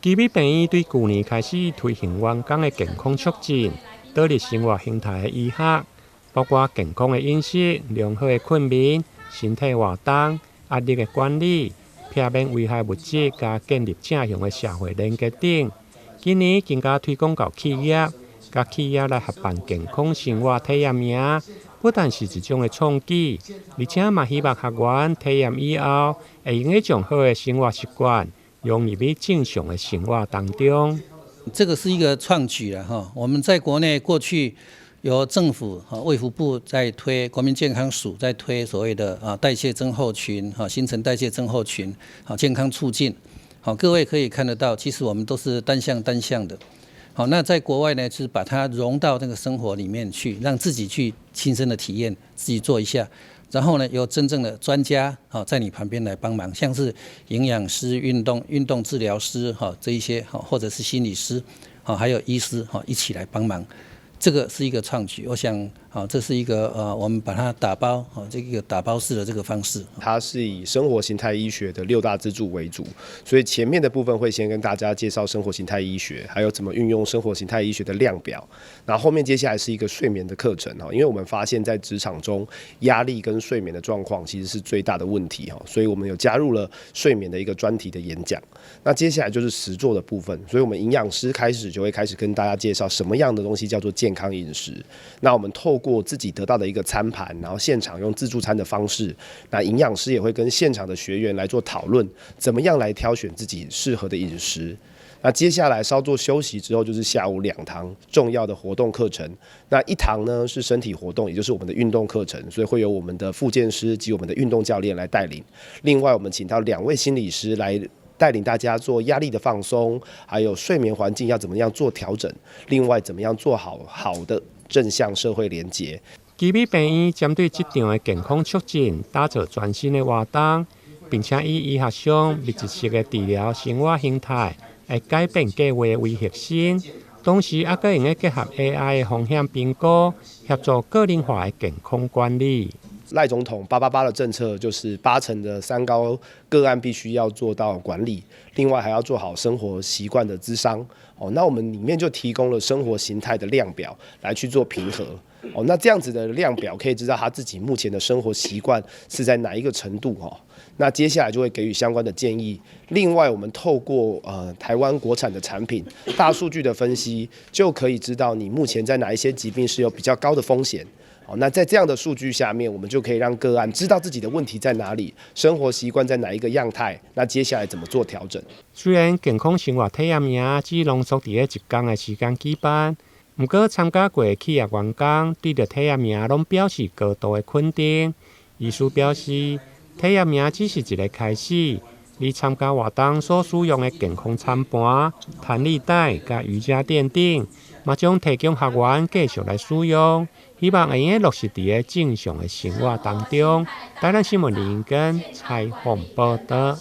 基美病院对去年开始推行员工的健康促进、倒立生活形态的医学，包括健康的饮食、良好的睡眠、身体活动、压力的管理、避免危害物质，加建立正向的社会连接等。今年更加推广到企业，甲企业来合办健康生活体验营，不但是一种的创举，而且嘛希望学员体验以后，会用将好的生活习惯融入于正常的生活当中。这个是一个创举了哈。我们在国内过去由政府卫福部在推，国民健康署在推所谓的代谢症候群新陈代谢症候群健康促进。各位可以看得到，其实我们都是单向的。好，那在国外呢，就是把它融到那个生活里面去，让自己去亲身的体验，自己做一下。然后呢，由真正的专家在你旁边来帮忙，像是营养师、运动治疗师这一些或者是心理师还有医师一起来帮忙。这个是一个创举，我想这是一个我们把它打包这个打包式的这个方式。它是以生活形态医学的6大支柱为主，所以前面的部分会先跟大家介绍生活形态医学，还有怎么运用生活形态医学的量表。然后后面接下来是一个睡眠的课程，因为我们发现在职场中压力跟睡眠的状况其实是最大的问题，所以我们有加入了睡眠的一个专题的演讲。那接下来就是实作的部分，所以我们营养师就会开始跟大家介绍什么样的东西叫做健康饮食。那我们透过自己得到的一个餐盘，然后现场用自助餐的方式，那营养师也会跟现场的学员来做讨论，怎么样来挑选自己适合的饮食。那接下来稍作休息之后，就是下午2堂重要的活动课程。那1堂呢是身体活动，也就是我们的运动课程，所以会有我们的复健师及我们的运动教练来带领。另外，我们请到2位心理师来带领大家做压力的放松，还有睡眠环境要怎么样做调整，另外怎么样做好的正向社会连结。基美病院针对这场的健康促进，打造全新的活动，并且以医学上密集式的治疗生活形态来改变计划为核心，同时还可用结合 AI 的风险评估，协助个人化的健康管理。赖总统888的政策就是80%的3高个案必须要做到管理，另外还要做好生活习惯的咨商。那我们里面就提供了生活形态的量表来去做评核。那这样子的量表可以知道他自己目前的生活习惯是在哪一个程度。那接下来就会给予相关的建议。另外，我们透过台湾国产的产品大数据的分析，就可以知道你目前在哪一些疾病是有比较高的风险。那在这样的数据下面，我们就可以让个案知道自己的问题在哪里，生活习惯在哪一个样态，那接下来怎么做调整。虽然健康生活体验营只浓缩在1天的时间举办，不过参加过的企业员工对着体验营拢表示高度的肯定。医师表示，体验营只是一个开始，你参加活动所使用的健康餐盘、弹力带加瑜伽垫等，嘛将提供学员继续来使用。希望会用落实在正常的生活当中。台南新闻林根采访报道。